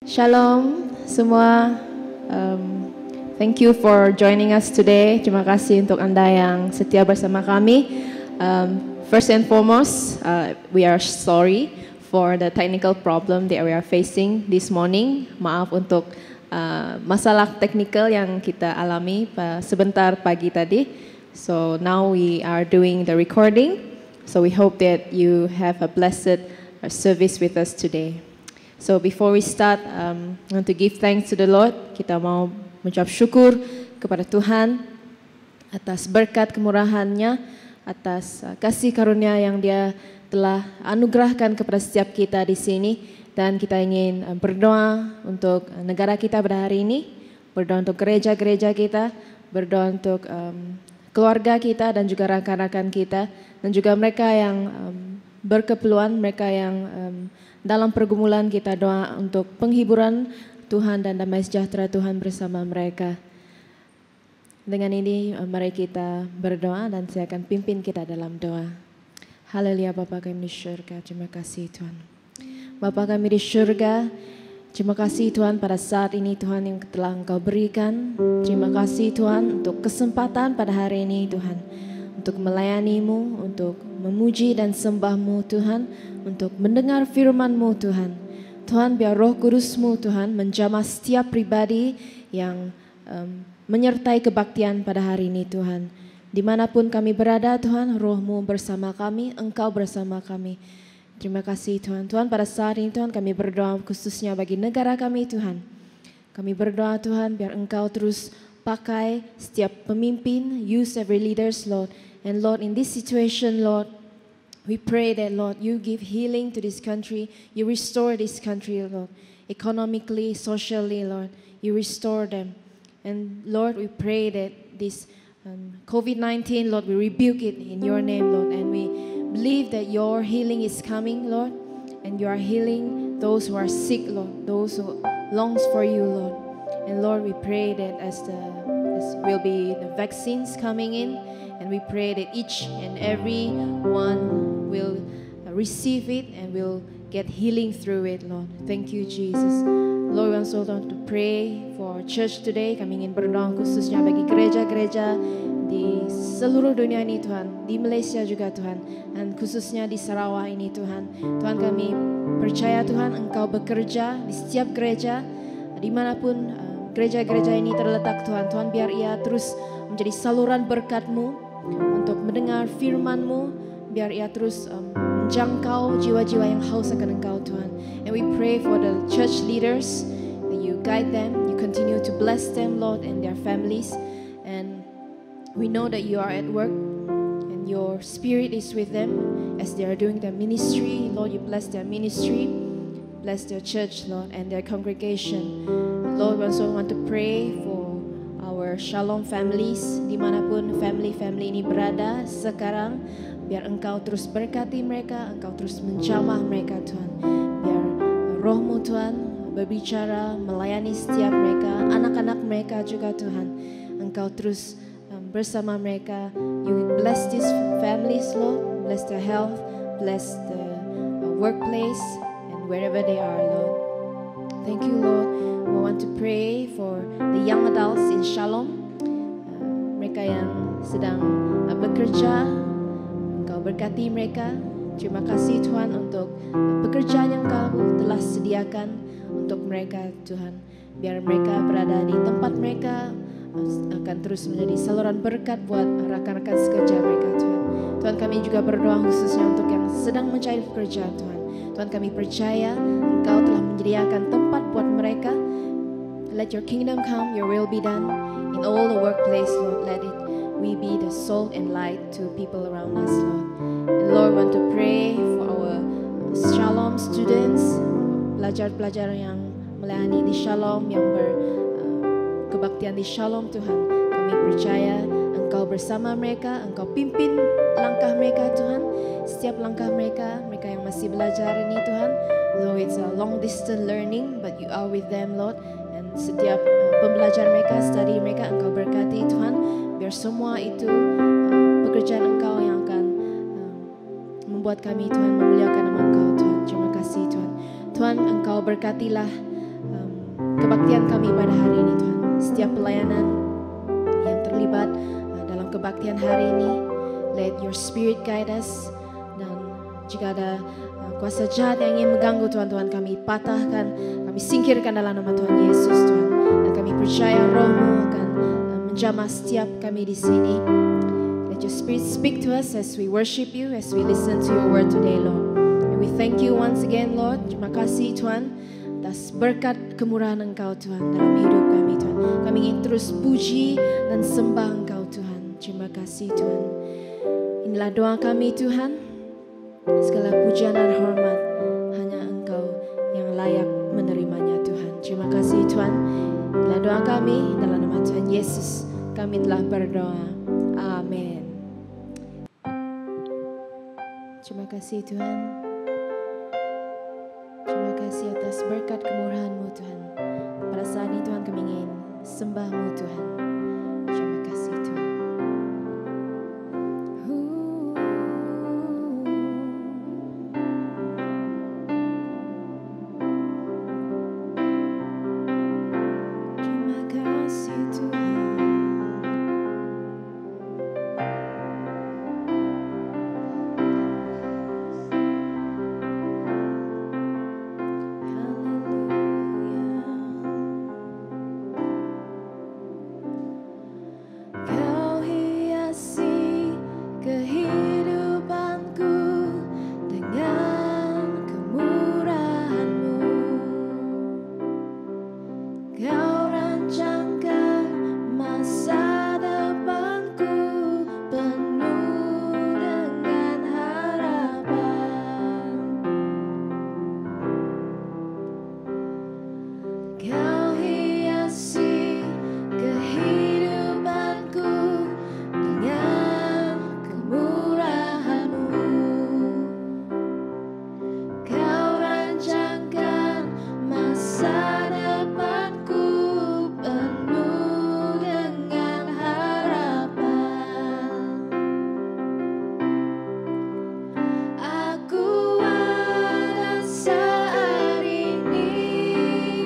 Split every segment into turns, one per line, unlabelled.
Shalom semua. Thank you for joining us today. Terima kasih untuk Anda yang setia bersama kami. First and foremost, we are sorry for the technical problem that we are facing this morning. Maaf untuk masalah teknikal yang kita alami sebentar pagi tadi. So now we are doing the recording. So we hope that you have a blessed service with us today. So before we start, I want to give thanks to the Lord. Kita mau mengucap syukur kepada Tuhan atas berkat kemurahan-Nya, atas kasih karunia yang Dia telah anugerahkan kepada setiap kita di sini. Dan kita ingin berdoa untuk negara kita pada hari ini, berdoa untuk gereja-gereja kita, berdoa untuk keluarga kita dan juga rekan-rekan kita, dan juga mereka yang berkeperluan, mereka yang dalam pergumulan. Kita doa untuk penghiburan Tuhan dan damai sejahtera Tuhan bersama mereka. Dengan ini mari kita berdoa dan saya akan pimpin kita dalam doa. Haleluya. Bapa kami di surga, terima kasih Tuhan. Bapa kami di surga, terima kasih Tuhan pada saat ini Tuhan yang telah Engkau berikan. Terima kasih Tuhan untuk kesempatan pada hari ini Tuhan, untuk melayani-Mu, untuk memuji dan sembah-Mu Tuhan, untuk mendengar firman-Mu Tuhan. Tuhan, biar Roh Kudus-Mu Tuhan menjamah setiap pribadi yang menyertai kebaktian pada hari ini Tuhan. Dimanapun kami berada Tuhan, Roh-Mu bersama kami, Engkau bersama kami. Terima kasih Tuhan. Tuhan, pada saat ini Tuhan kami berdoa khususnya bagi negara kami Tuhan. Kami berdoa Tuhan biar Engkau terus pakai setiap pemimpin, use every leaders Lord. And Lord, in this situation Lord, we pray that Lord, you give healing to this country. You restore this country Lord. Economically, socially Lord, you restore them. And Lord, we pray that this COVID-19 Lord, we rebuke it in your name Lord. And we believe that your healing is coming Lord. And you are healing those who are sick Lord, those who longs for you Lord. And Lord, we pray that as will be the vaccines coming in, and we pray that each and every one will receive it and will get healing through it, Lord. Thank you, Jesus. Lord, we also want to pray for church today. Kami ingin berdoa khususnya bagi gereja-gereja di seluruh dunia ini Tuhan, di Malaysia juga Tuhan, dan khususnya di Sarawak ini Tuhan. Tuhan, kami percaya Tuhan Engkau bekerja di setiap gereja, dimanapun gereja-gereja ini terletak Tuhan. Tuhan, biar ia terus menjadi saluran berkat-Mu untuk mendengar firman-Mu, biar ia terus menjangkau jiwa-jiwa yang haus akan Engkau Tuhan. And we pray for the church leaders, that you guide them, you continue to bless them Lord and their families. And we know that you are at work and your spirit is with them as they are doing their ministry. Lord, you bless their ministry, bless their church Lord and their congregation. Lord, we also want to pray for our Shalom families, dimanapun family-family ini berada sekarang. Biar Engkau terus berkati mereka, Engkau terus menjamah mereka Tuhan. Biar Roh-Mu Tuhan berbicara, melayani setiap mereka, anak-anak mereka juga Tuhan. Engkau terus bersama mereka. You bless these families Lord, bless their health, bless the workplace and wherever they are Lord. Thank you Lord. We want to pray for the young adults in Shalom. Mereka yang sedang bekerja, Engkau berkati mereka. Terima kasih Tuhan untuk pekerjaan yang Kau telah sediakan untuk mereka Tuhan. Biar mereka berada di tempat mereka akan terus menjadi saluran berkat buat rekan-rekan sekerja mereka Tuhan. Tuhan, kami juga berdoa khususnya untuk yang sedang mencari pekerjaan Tuhan. Tuhan, kami percaya Engkau telah menyediakan tempat buat mereka. Let your kingdom come, your will be done in all the workplace, Lord. Let it we be the salt and light to people around us, Lord. And Lord, want to pray for our Shalom students, pelajar-pelajar yang melayani di Shalom, yang berkebaktian di Shalom Tuhan. Kami percaya Engkau bersama mereka, Engkau pimpin langkah mereka Tuhan. Setiap langkah mereka, mereka yang masih belajar ini Tuhan. Though it's a long distance learning, but you are with them Lord. Setiap pembelajar mereka, study mereka, Engkau berkati Tuhan. Biar semua itu pekerjaan Engkau yang akan membuat kami Tuhan memuliakan nama Engkau Tuhan. Terima kasih Tuhan. Tuhan, Engkau berkatilah kebaktian kami pada hari ini Tuhan. Setiap pelayanan yang terlibat dalam kebaktian hari ini, let your spirit guide us. Dan jika ada kuasa jahat yang ingin mengganggu Tuhan, kami patahkan, kami singkirkan dalam nama Tuhan Yesus Tuhan. Dan kami percaya Roh-Mu akan menjamah setiap kami di sini. Let your spirit speak to us as we worship you, as we listen to your word today, Lord. And we thank you once again, Lord. Terima kasih Tuhan atas berkat kemurahan Engkau Tuhan dalam hidup kami Tuhan. Kami ingin terus puji dan sembah Engkau Tuhan. Terima kasih Tuhan. Inilah doa kami Tuhan. Segala pujian dan hormat hanya Engkau yang layak menerimanya Tuhan. Terima kasih Tuhan. Inilah doa kami dalam nama Tuhan Yesus. Kami telah berdoa. Amin. Terima kasih Tuhan. Terima kasih atas berkat kemurahan-Mu Tuhan. Pada saat ini Tuhan kami ingin sembah-Mu Tuhan. Terima kasih Tuhan. Terima kasih Tuhan. Kau hiasi kehidupanku dengan kemurahan-Mu. Kau rancangkan masa depanku penuh dengan harapan. Kau hiasi kehidupanku dengan kemurahan-Mu. Kau rancangkan masa depanku penuh dengan harapan. Aku ada saat ini,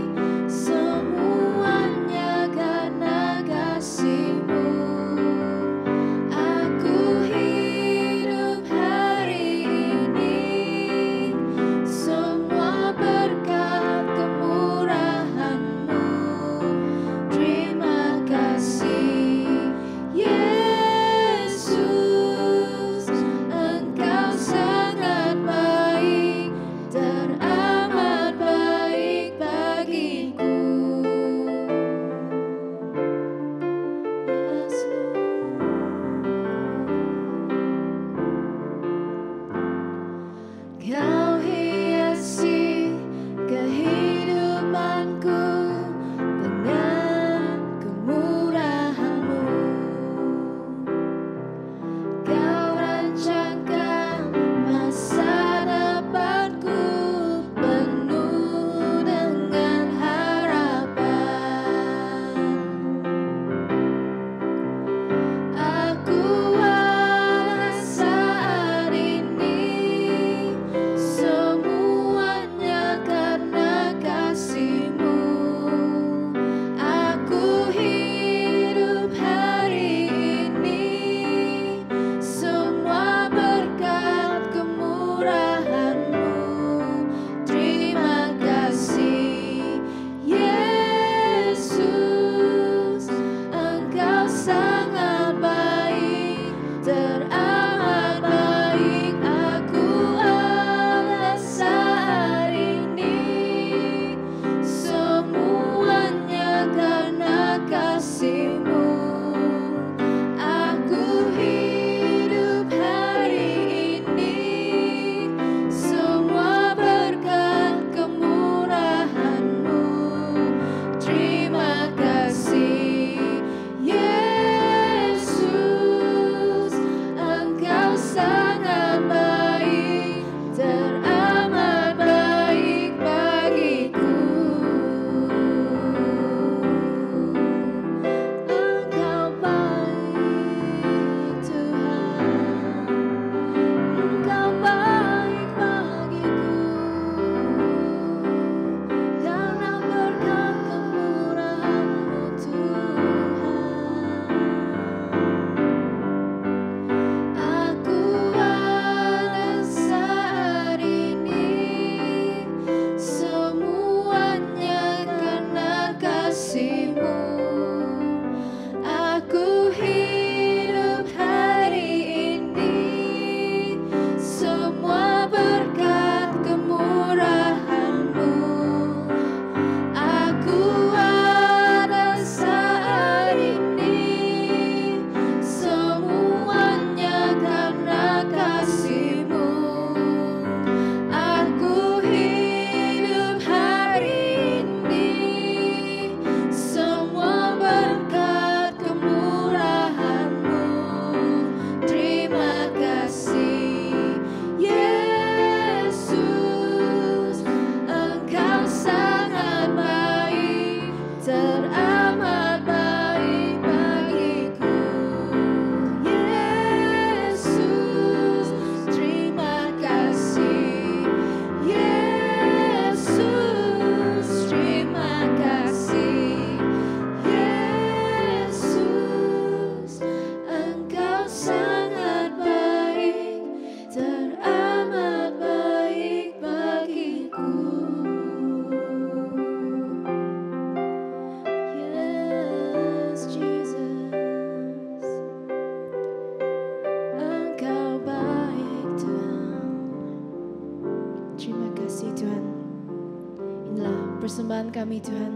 persembahan kami Tuhan.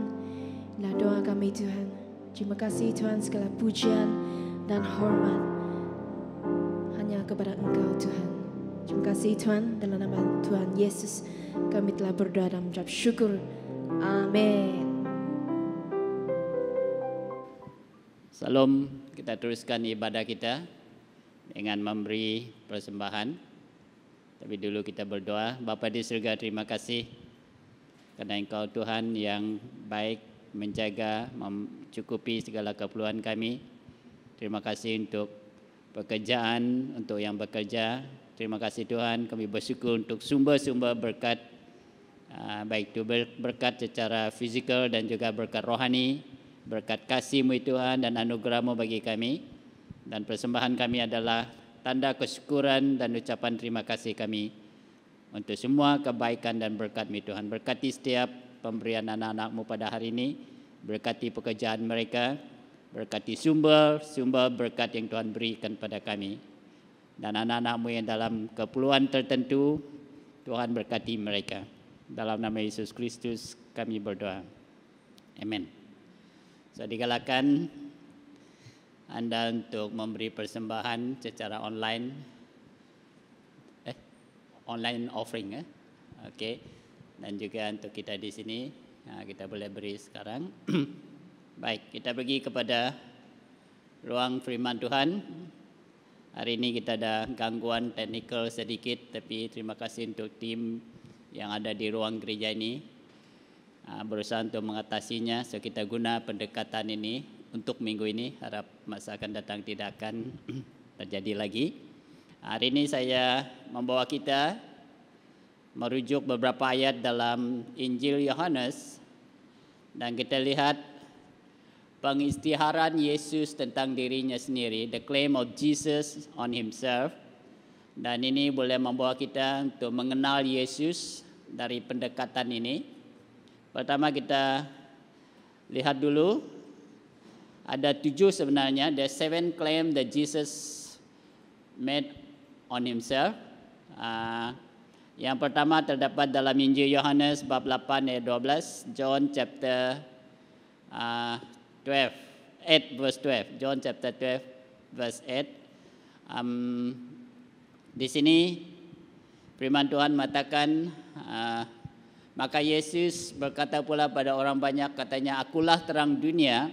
Inilah doa kami Tuhan. Terima kasih Tuhan, segala pujian dan hormat hanya kepada Engkau Tuhan. Terima kasih Tuhan, dalam nama Tuhan Yesus kami telah berdoa dan mengucap syukur. Amin.
Salam, kita teruskan ibadah kita dengan memberi persembahan. Tapi dulu kita berdoa. Bapa di surga, terima kasih karena Engkau Tuhan yang baik, menjaga, mencukupi segala keperluan kami. Terima kasih untuk pekerjaan, untuk yang bekerja. Terima kasih Tuhan, kami bersyukur untuk sumber-sumber berkat, baik itu berkat secara fizikal dan juga berkat rohani, berkat kasih-Mu Tuhan dan anugerah-Mu bagi kami. Dan persembahan kami adalah tanda kesyukuran dan ucapan terima kasih kami untuk semua kebaikan dan berkat-Mu Tuhan. Berkati setiap pemberian anak-anak-Mu pada hari ini, berkati pekerjaan mereka, berkati sumber berkat yang Tuhan berikan pada kami. Dan anak-anak-Mu yang dalam keperluan tertentu, Tuhan berkati mereka. Dalam nama Yesus Kristus kami berdoa. Amin. So, digalakan Anda untuk memberi persembahan secara online. Online offering. Okey. Dan juga untuk kita di sini, kita boleh beri sekarang. Baik, kita pergi kepada ruang firman Tuhan. Hari ini kita ada gangguan teknikal sedikit, tapi terima kasih untuk tim yang ada di ruang gereja ini berusaha untuk mengatasinya. So kita guna pendekatan ini untuk minggu ini, harap masa akan datang tidak akan terjadi lagi. Hari ini saya membawa kita merujuk beberapa ayat dalam Injil Yohanes, dan kita lihat pengisytiharan Yesus tentang dirinya sendiri, the claim of Jesus on himself. Dan ini boleh membawa kita untuk mengenal Yesus dari pendekatan ini. Pertama kita lihat dulu, ada 7 sebenarnya, the 7 claim that Jesus made on himself. Yang pertama terdapat dalam Injil Yohanes bab 8 ayat 12, John chapter 8 verse 12. John chapter 12 verse 8. Di sini firman Tuhan mengatakan, maka Yesus berkata pula pada orang banyak, katanya, akulah terang dunia.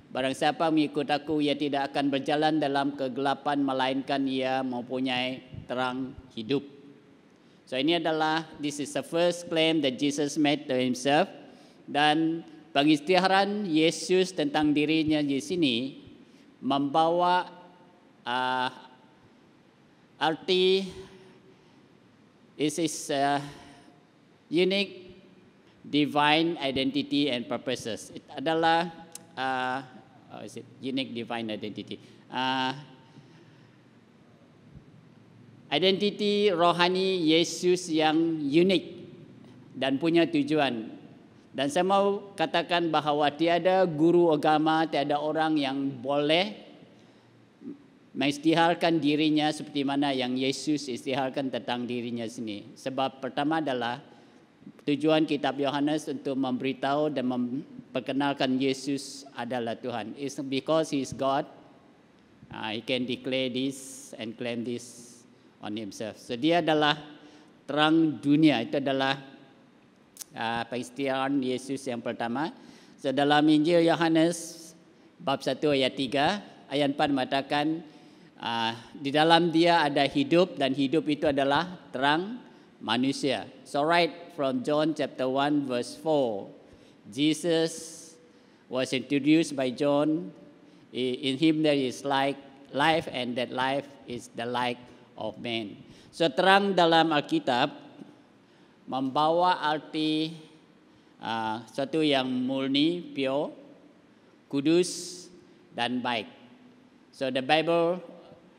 Barang siapa mengikut aku, ia tidak akan berjalan dalam kegelapan, melainkan ia mempunyai terang hidup. So ini adalah, this is the first claim that Jesus made to himself. Dan pengisytiharan Yesus tentang dirinya di sini membawa arti, is unique divine identity and purposes. It adalah unique divine identity. Identiti rohani Yesus yang unik dan punya tujuan. Dan saya mau katakan bahawa tiada guru agama, tiada orang yang boleh mengisytiharkan dirinya seperti mana yang Yesus isytiharkan tentang dirinya sendiri. Sebab pertama adalah tujuan kitab Yohanes untuk memberitahu dan memperkenalkan Yesus adalah Tuhan. It's because he is God, he can declare this and claim this on himself. So dia adalah terang dunia. Itu adalah pengisytiharan Yesus yang pertama. So dalam Injil Yohanes bab 1 ayat 3, ayat 4 mengatakan di dalam dia ada hidup dan hidup itu adalah terang manusia. So right from John chapter 1 verse 4, Jesus was introduced by John. In him there is life, and that life is the light of man. So terang dalam Alkitab membawa arti satu yang murni, pure, kudus dan baik. So the Bible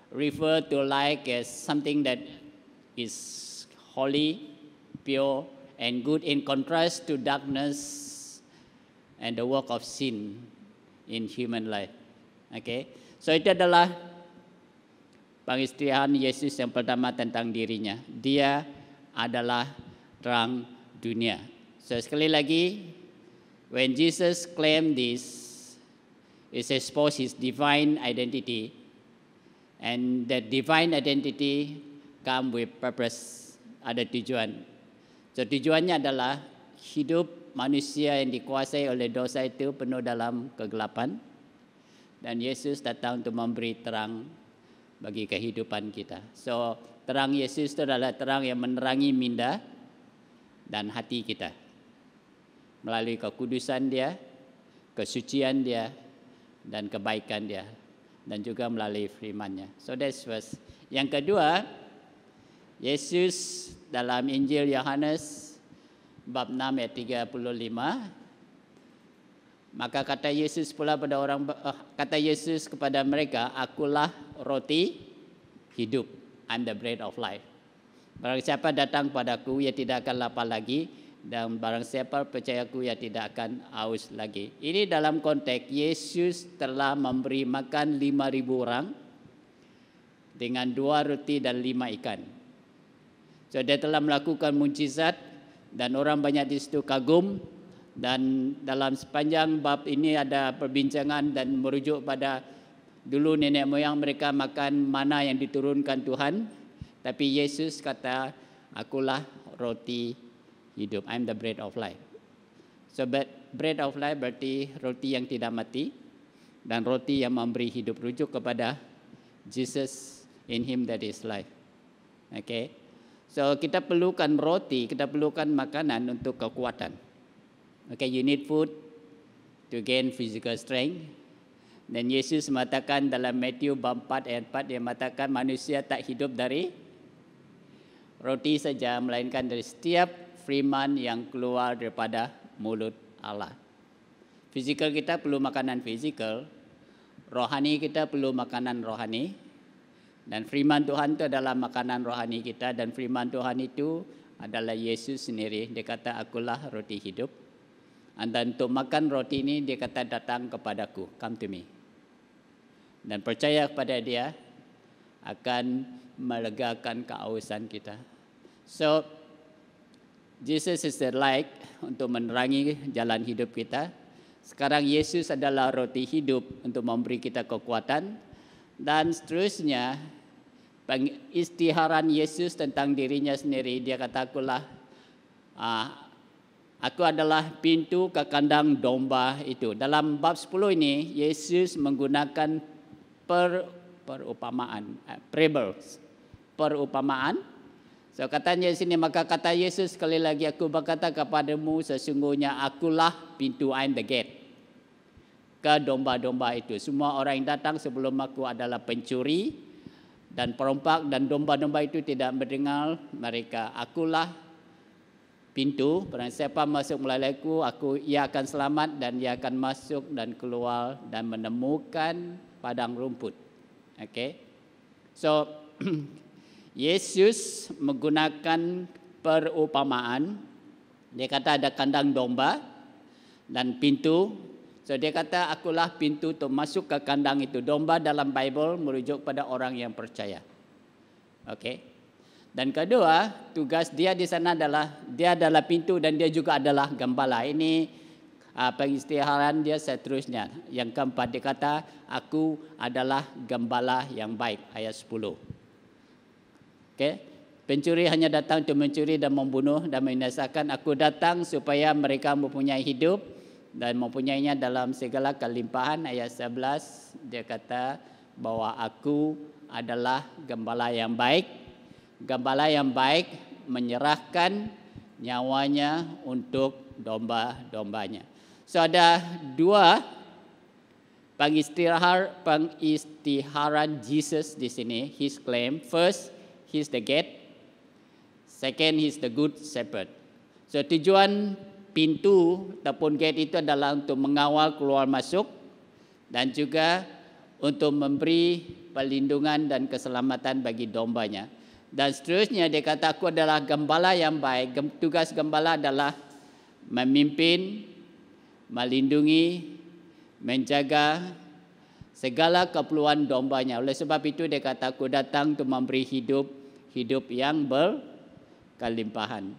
refer to light as something that is holy, pure and good, in contrast to darkness and the work of sin in human life. Okay, so itu adalah pengisytiharan Yesus yang pertama tentang dirinya. Dia adalah terang dunia. So sekali lagi, When Jesus claimed this, it exposed his divine identity, and that divine identity come with purpose, ada tujuan. So tujuannya adalah hidup manusia yang dikuasai oleh dosa itu penuh dalam kegelapan, dan Yesus datang untuk memberi terang bagi kehidupan kita. So terang Yesus itu adalah terang yang menerangi minda dan hati kita melalui kekudusan Dia, kesucian Dia, dan kebaikan Dia, dan juga melalui firman-Nya. So that's first. Yang kedua, Yesus dalam Injil Yohanes bab 6 ayat 35, maka kata Yesus kepada mereka, akulah roti hidup. I'm the bread of life. Barang siapa datang padaku, ia tidak akan lapar lagi, dan barang siapa percayaku, ia tidak akan haus lagi. Ini dalam konteks Yesus telah memberi makan 5.000 orang dengan 2 roti dan 5 ikan. So dia telah melakukan mukjizat dan orang banyak di situ kagum, dan dalam sepanjang bab ini ada perbincangan dan merujuk pada dulu nenek moyang mereka makan mana yang diturunkan Tuhan, tapi Yesus kata, akulah roti hidup. I'm the bread of life. So bread of life berarti roti yang tidak mati dan roti yang memberi hidup, rujuk kepada Jesus, in him that is life. Okay. So kita perlukan roti, kita perlukan makanan untuk kekuatan. Okay, you need food to gain physical strength. Dan Yesus mengatakan dalam Matthew bab 4 ayat 4, dia mengatakan manusia tak hidup dari roti saja, melainkan dari setiap firman yang keluar daripada mulut Allah. Fizikal kita perlu makanan fizikal, rohani kita perlu makanan rohani, dan firman Tuhan itu adalah makanan rohani kita, dan firman Tuhan itu adalah Yesus sendiri. Dia kata, akulah roti hidup. Dan untuk makan roti ini, dia kata, datang kepadaku, come to me. Dan percaya kepada dia akan melegakan kehausan kita. So, Jesus is the light untuk menerangi jalan hidup kita. Sekarang Yesus adalah roti hidup untuk memberi kita kekuatan. Dan seterusnya, pengistiharan Yesus tentang dirinya sendiri. Dia kata, aku adalah pintu ke kandang domba itu. Dalam bab 10 ini, Yesus menggunakan perumpamaan, perumpamaan. So katanya di sini, maka kata Yesus sekali lagi, aku berkata kepadamu, sesungguhnya akulah pintu, I'm the gate, ke domba-domba itu. Semua orang yang datang sebelum aku adalah pencuri dan perompak, dan domba-domba itu tidak mendengar mereka. Akulah pintu, barang siapa masuk melaleku, ia akan selamat, dan ia akan masuk dan keluar dan menemukan padang rumput. Okay, so Yesus menggunakan perumpamaan. Dia kata ada kandang domba dan pintu. So dia kata, akulah pintu untuk masuk ke kandang itu. Domba dalam Bible merujuk pada orang yang percaya. Okay. Dan kedua, tugas dia di sana adalah, dia adalah pintu dan dia juga adalah gembala. Ini pengistiharan dia seterusnya. Yang keempat, dia kata, aku adalah gembala yang baik. Ayat 10. Okay. Pencuri hanya datang untuk mencuri dan membunuh dan membinasakan. Aku datang supaya mereka mempunyai hidup dan mempunyainya dalam segala kelimpahan. Ayat 11, dia kata bahwa aku adalah gembala yang baik. Gembala yang baik menyerahkan nyawanya untuk domba-dombanya. So ada dua pengistiharan Jesus di sini. His claim, first, he's the gate. Second, he's the good shepherd. So tujuan pintu ataupun gate itu adalah untuk mengawal keluar masuk dan juga untuk memberi perlindungan dan keselamatan bagi dombanya. Dan seterusnya dia kata, aku adalah gembala yang baik. Tugas gembala adalah memimpin, melindungi, menjaga segala keperluan dombanya. Oleh sebab itu dia kata, aku datang untuk memberi hidup yang berkelimpahan.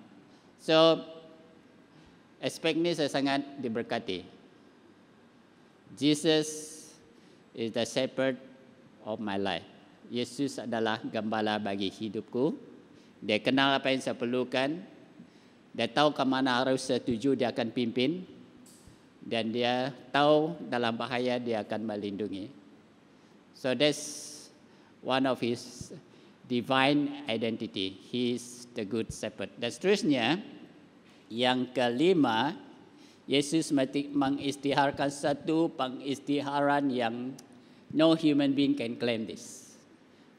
So aspek ini saya sangat diberkati. Jesus is the shepherd of my life. Yesus adalah gembala bagi hidupku. Dia kenal apa yang saya perlukan. Dia tahu ke mana harus saya tuju, dia akan pimpin. Dan dia tahu dalam bahaya dia akan melindungi. So that's one of his divine identity. He is the good shepherd. Dan seterusnya, yang kelima, Yesus mengisytiharkan satu pengisytiharan yang no human being can claim this.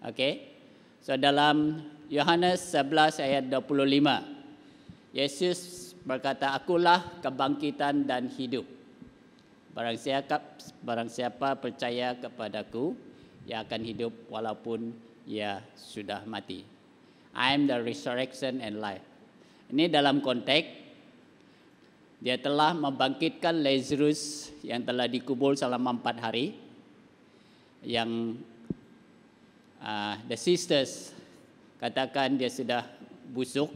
Okay? So dalam Yohanes 11 ayat 25, Yesus berkata, akulah kebangkitan dan hidup. Barang siapa percaya kepadaku, ia akan hidup walaupun ia sudah mati. I am the resurrection and life. Ini dalam konteks dia telah membangkitkan Lazarus yang telah dikubur selama 4 hari. Yang the sisters katakan dia sudah busuk.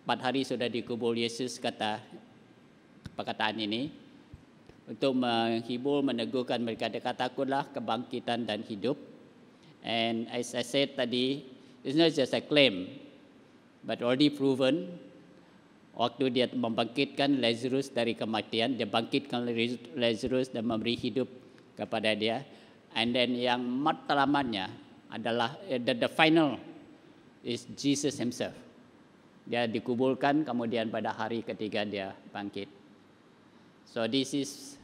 4 hari sudah dikubur. Yesus kata perkataan ini untuk menghibur, meneguhkan mereka. Dia kata, akulah kebangkitan dan hidup. And as I said tadi, it's not just a claim, but already proven. Waktu dia membangkitkan Lazarus dari kematian, dia bangkitkan Lazarus dan memberi hidup kepada dia. And then yang matlamatnya adalah the final is Jesus himself. Dia dikuburkan, kemudian pada hari ketiga dia bangkit. So this is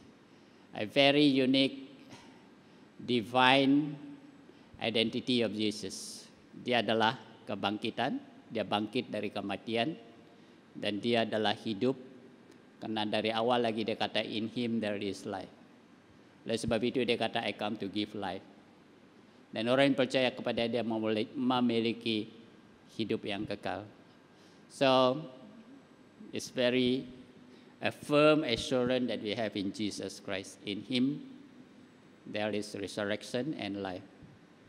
a very unique divine identity of Jesus. Dia adalah kebangkitan, dia bangkit dari kematian. Dan dia adalah hidup, karena dari awal lagi dia kata in him there is life. Oleh sebab itu dia kata I come to give life. Dan orang yang percaya kepada dia memiliki hidup yang kekal. So it's very a firm assurance that we have in Jesus Christ. In him there is resurrection and life.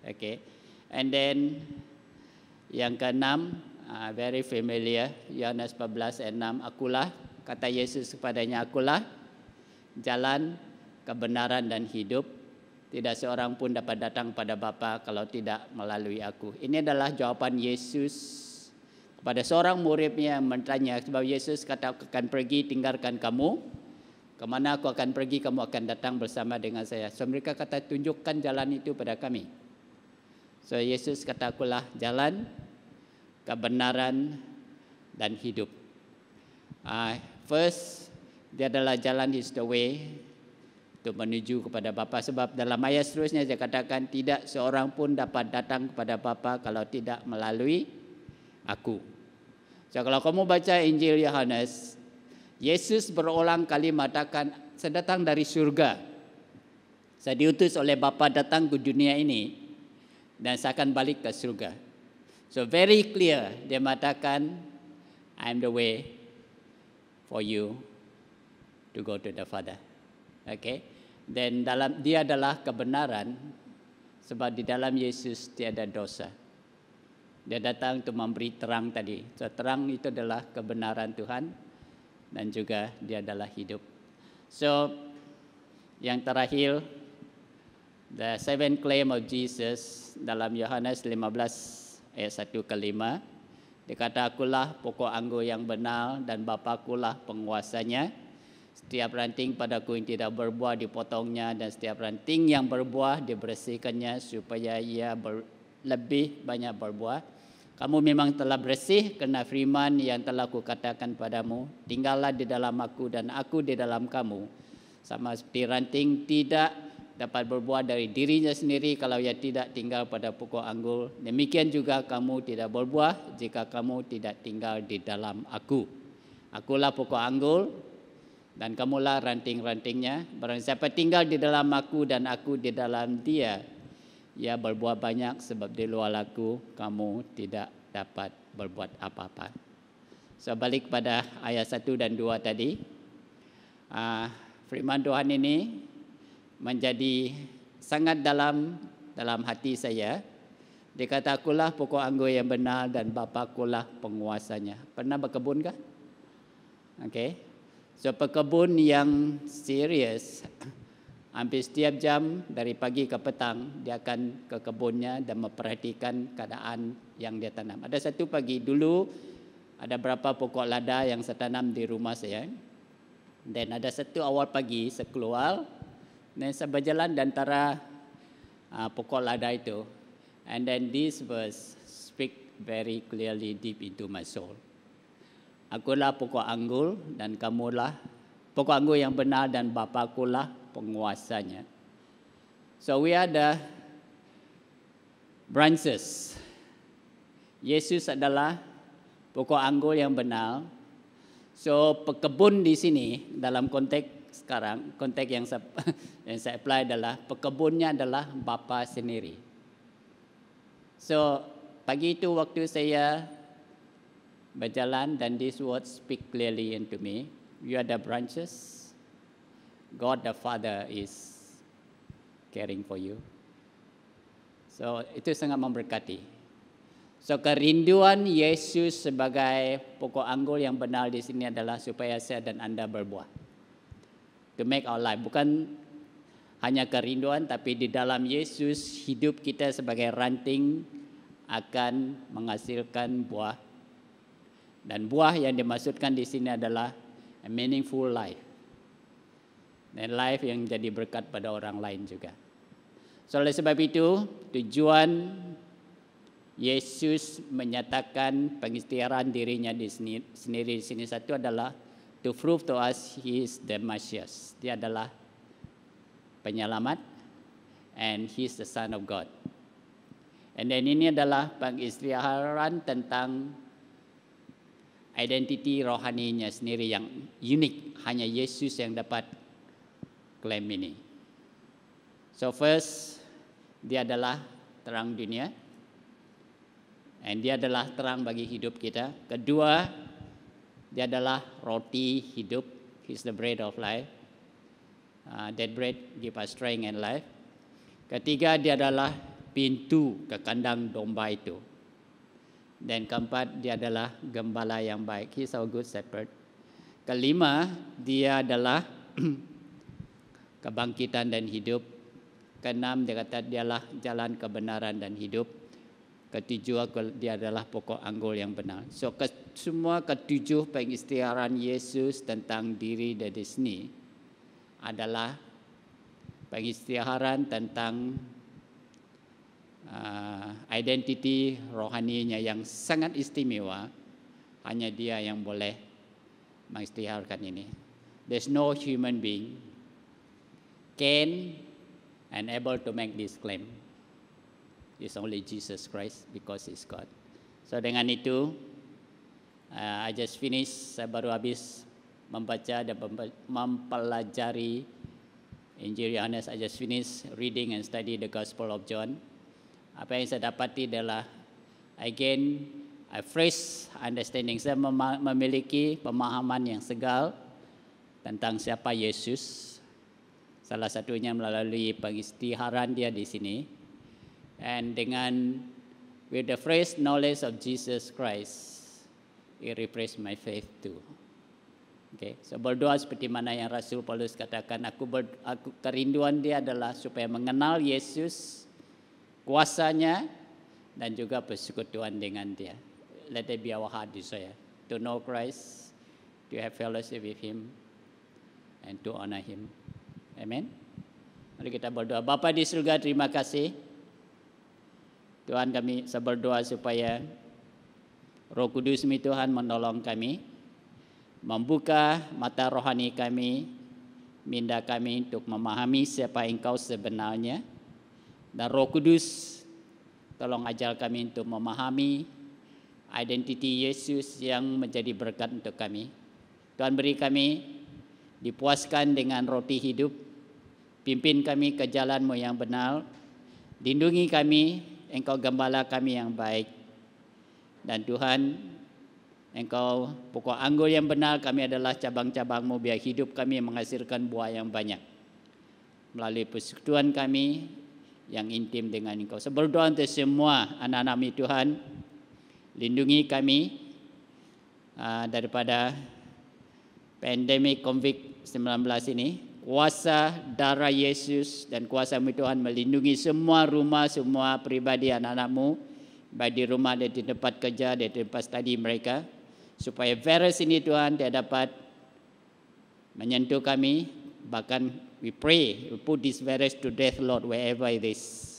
Okay. And then yang keenam, very familiar, Yohanes 14 ayat 6, akulah, kata Yesus kepadanya, akulah jalan, kebenaran dan hidup. Tidak seorang pun dapat datang pada Bapa kalau tidak melalui aku. Ini adalah jawaban Yesus kepada seorang muridnya yang bertanya, sebab Yesus kata akan pergi tinggalkan kamu, kemana aku akan pergi kamu akan datang bersama dengan saya. So mereka kata tunjukkan jalan itu pada kami. So Yesus kata akulah jalan, kebenaran dan hidup. First, dia adalah jalan, is the way untuk menuju kepada Bapa. Sebab dalam ayat seterusnya dia katakan tidak seorang pun dapat datang kepada Bapa kalau tidak melalui aku. So kalau kamu baca Injil Yohanes, Yesus berulang kali mengatakan saya datang dari surga. Saya diutus oleh Bapa datang ke dunia ini dan saya akan balik ke surga. So very clear dia mengatakan I'm the way for you to go to the Father. Okay. Dan dalam dia adalah kebenaran sebab di dalam Yesus tiada dosa. Dia datang untuk memberi terang tadi. So terang itu adalah kebenaran Tuhan dan juga dia adalah hidup. So yang terakhir, the seven claim of Jesus dalam Yohanes 15 ayat 1 ke 5, dia kata akulah pokok anggur yang benar dan Bapakulah penguasanya. Setiap ranting padaku yang tidak berbuah dipotongnya dan setiap ranting yang berbuah dibersihkannya supaya ia lebih banyak berbuah. Kamu memang telah bersih kerana firman yang telah kukatakan padamu. Tinggallah di dalam aku dan aku di dalam kamu. Sama seperti ranting tidak dapat berbuah dari dirinya sendiri kalau ia tidak tinggal pada pokok anggur. Demikian juga kamu tidak berbuah jika kamu tidak tinggal di dalam aku. Akulah pokok anggur dan kamulah ranting-rantingnya. Barang siapa tinggal di dalam aku dan aku di dalam dia, ia berbuah banyak sebab di luar aku kamu tidak dapat berbuat apa-apa. So balik pada ayat 1 dan 2 tadi. Firman Tuhan ini menjadi sangat dalam hati saya. Dia kata akulah pokok anggur yang benar dan Bapakulah penguasanya. Pernah berkebun kah? Okay. So pekebun yang serius, hampir setiap jam dari pagi ke petang dia akan ke kebunnya dan memperhatikan keadaan yang dia tanam. Ada satu pagi dulu ada berapa pokok lada yang saya tanam di rumah saya. Dan ada satu awal pagi saya keluar dan saya berjalan di antara pokok lada itu. And then this verse speak very clearly deep into my soul. Akulah pokok anggur dan kamulah pokok anggur yang benar dan Bapakulah penguasanya. So we are the branches. Yesus adalah pokok anggur yang benar. So pekebun di sini dalam konteks sekarang, konteks yang saya apply adalah pekebunnya adalah Bapa sendiri. So pagi itu waktu saya berjalan dan this word speak clearly into me. You are the branches. God the Father is caring for you. So itu sangat memberkati. So kerinduan Yesus sebagai pokok anggur yang benar di sini adalah supaya saya dan Anda berbuah. To make our life. Bukan hanya kerinduan tapi di dalam Yesus hidup kita sebagai ranting akan menghasilkan buah. Dan buah yang dimaksudkan di sini adalah a meaningful life. Dan life yang jadi berkat pada orang lain juga. So oleh sebab itu, tujuan Yesus menyatakan pengisytiharan dirinya di sendiri di sini satu adalah to prove to us he is the Messiah. Dia adalah penyelamat and he is the Son of God. And then ini adalah pengisytiharan tentang identiti rohaninya sendiri yang unik, hanya Yesus yang dapat klaim ini. So first, dia adalah terang dunia. And dia adalah terang bagi hidup kita. Kedua, dia adalah roti hidup. He's the bread of life. That bread give us strength and life. Ketiga, dia adalah pintu ke kandang domba itu. Dan keempat, dia adalah gembala yang baik. He's our good shepherd. Kelima, dia adalah kebangkitan dan hidup. Keenam, dia kata dialah jalan kebenaran dan hidup. Ketujuh, dia adalah pokok anggur yang benar. So semua ketujuh pengisytiharan Yesus tentang diri dari sini adalah pengisytiharan tentang identiti rohaninya yang sangat istimewa. Hanya dia yang boleh mengisytiharkan ini. There's no human being can and able to make this claim. It's only Jesus Christ because He's God. So dengan itu, I just finished. Saya baru habis membaca dan mempelajari Injil Yohanes. I just finished reading and study the Gospel of John. Apa yang saya dapati adalah again a fresh understanding. Saya memiliki pemahaman yang segar tentang siapa Yesus. Salah satunya melalui pengisytiharan dia di sini. And dengan with the fresh knowledge of Jesus Christ, it refresh my faith too. Okay, so berdoa seperti mana yang Rasul Paulus katakan, aku kerinduan dia adalah supaya mengenal Yesus, kuasanya, dan juga persekutuan dengan dia. Let it be our heart desire to know Christ, to have fellowship with Him, and to honor Him. Amen. Mari kita berdoa. Bapa di surga, terima kasih. Tuhan, kami saya berdoa supaya Roh Kudus-Mu Tuhan menolong kami, membuka mata rohani kami, minda kami untuk memahami siapa Engkau sebenarnya. Dan Roh Kudus, tolong ajar kami untuk memahami identiti Yesus yang menjadi berkat untuk kami. Tuhan, beri kami dipuaskan dengan roti hidup, pimpin kami ke jalan-Mu yang benar, lindungi kami, Engkau gembala kami yang baik. Dan Tuhan, Engkau pokok anggur yang benar, kami adalah cabang-cabang-Mu, biar hidup kami menghasilkan buah yang banyak. Melalui persekutuan kami yang intim dengan Engkau. Saya berdoa untuk semua anak-anak-Mu Tuhan, lindungi kami daripada pandemik COVID-19 ini, kuasa darah Yesus dan kuasa Tuhan melindungi semua rumah, semua pribadi anak-anakmu, baik di rumah dan di tempat kerja, di tempat study mereka, supaya virus ini Tuhan tidak dapat menyentuh kami. Bahkan we pray, we put this virus to death, Lord, wherever it is.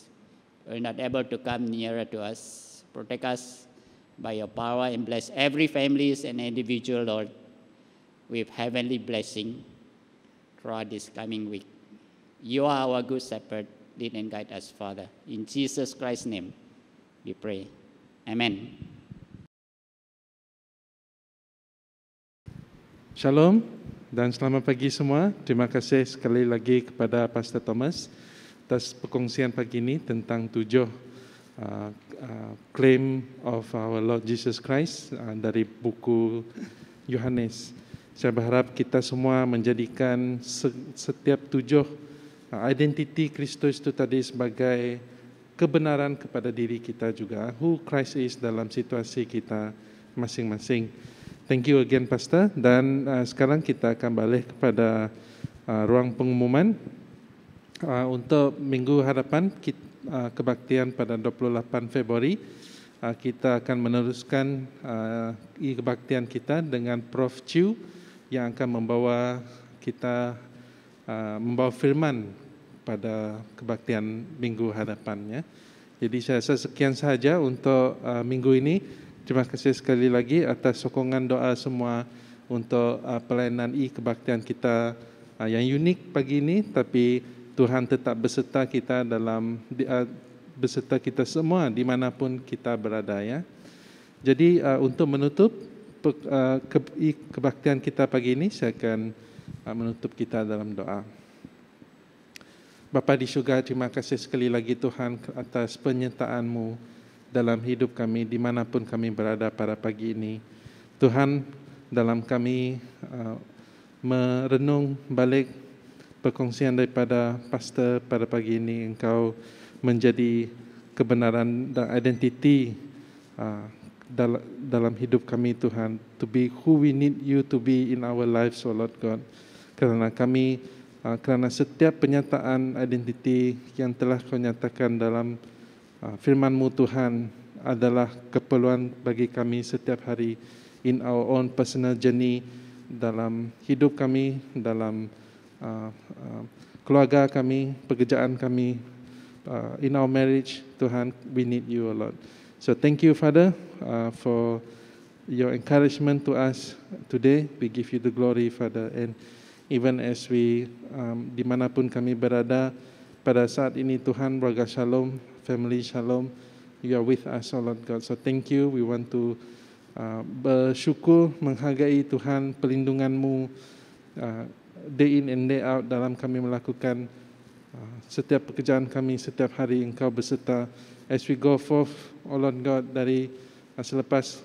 We're not able to come nearer to us. Protect us by your power and bless every family and individual, Lord, with heavenly blessing throughout this coming week. You are our good shepherd. Lead and guide us, Father. In Jesus Christ's name, we pray. Amen.
Shalom dan selamat pagi semua. Terima kasih sekali lagi kepada Pastor Thomas atas perkongsian pagi ini tentang 7 claim of our Lord Jesus Christ dari buku Yohanes. Saya berharap kita semua menjadikan setiap 7 identiti Kristus itu tadi sebagai kebenaran kepada diri kita juga. Who Christ is dalam situasi kita masing-masing. Thank you again, Pastor. Dan sekarang kita akan balik kepada ruang pengumuman. Untuk minggu hadapan, kebaktian pada 28 Februari, kita akan meneruskan kebaktian kita dengan Prof. Chiu yang akan membawa kita membawa firman pada kebaktian minggu hadapannya. Jadi saya rasa sekian sahaja untuk minggu ini. Terima kasih sekali lagi atas sokongan doa semua untuk pelayanan kebaktian kita yang unik pagi ini, tapi Tuhan tetap beserta kita beserta kita semua dimanapun kita berada, ya. Jadi untuk menutup kebaktian kita pagi ini, saya akan menutup kita dalam doa. Bapa di syurga, terima kasih sekali lagi Tuhan atas penyertaan-Mu dalam hidup kami dimanapun kami berada pada pagi ini. Tuhan, dalam kami merenung balik perkongsian daripada pastor pada pagi ini, Engkau menjadi kebenaran dan identiti dalam hidup kami, Tuhan, to be who we need you to be in our lives, oh Lord God. Kerana setiap penyataan identiti yang telah Kau nyatakan dalam firman-Mu, Tuhan, adalah keperluan bagi kami setiap hari in our own personal journey, dalam hidup kami, dalam keluarga kami, pekerjaan kami, in our marriage, Tuhan, we need you, oh Lord. So thank you, Father, for your encouragement to us today. We give you the glory, Father, and even as we dimanapun kami berada pada saat ini, Tuhan, warga Shalom, family Shalom, you are with us, oh Lord God. So thank you. We want to bersyukur, menghargai Tuhan pelindungan-Mu day in and day out dalam kami melakukan setiap pekerjaan kami, setiap hari Engkau beserta. As we go forth, oh Lord God, dari selepas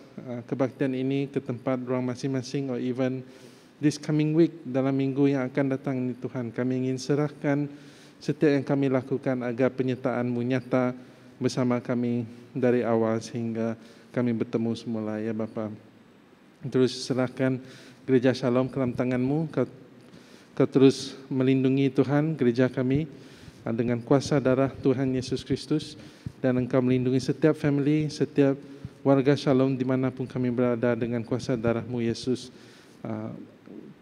kebaktian ini ke tempat ruang masing-masing, or even this coming week, dalam minggu yang akan datang ini, Tuhan, kami ingin serahkan setiap yang kami lakukan agar penyertaan-Mu nyata bersama kami dari awal sehingga kami bertemu semula, ya Bapa. Terus serahkan gereja Shalom ke dalam tangan-Mu. Kau terus melindungi, Tuhan, gereja kami dengan kuasa darah Tuhan Yesus Kristus, dan Engkau melindungi setiap family, setiap warga Shalom dimanapun kami berada dengan kuasa darah-Mu, Yesus,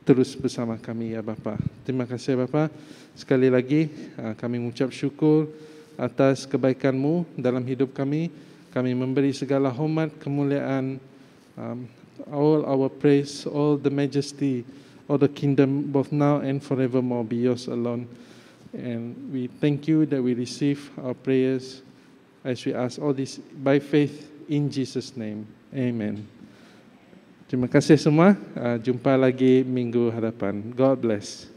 terus bersama kami, ya Bapa. Terima kasih, Bapa. Sekali lagi kami mengucap syukur atas kebaikan-Mu dalam hidup kami. Kami memberi segala hormat, kemuliaan, all our praise, all the majesty, all the kingdom, both now and forevermore, be yours alone. And we thank you that we receive our prayers as we ask all this by faith in Jesus' name. Amen. Terima kasih semua. Jumpa lagi minggu hadapan. God bless.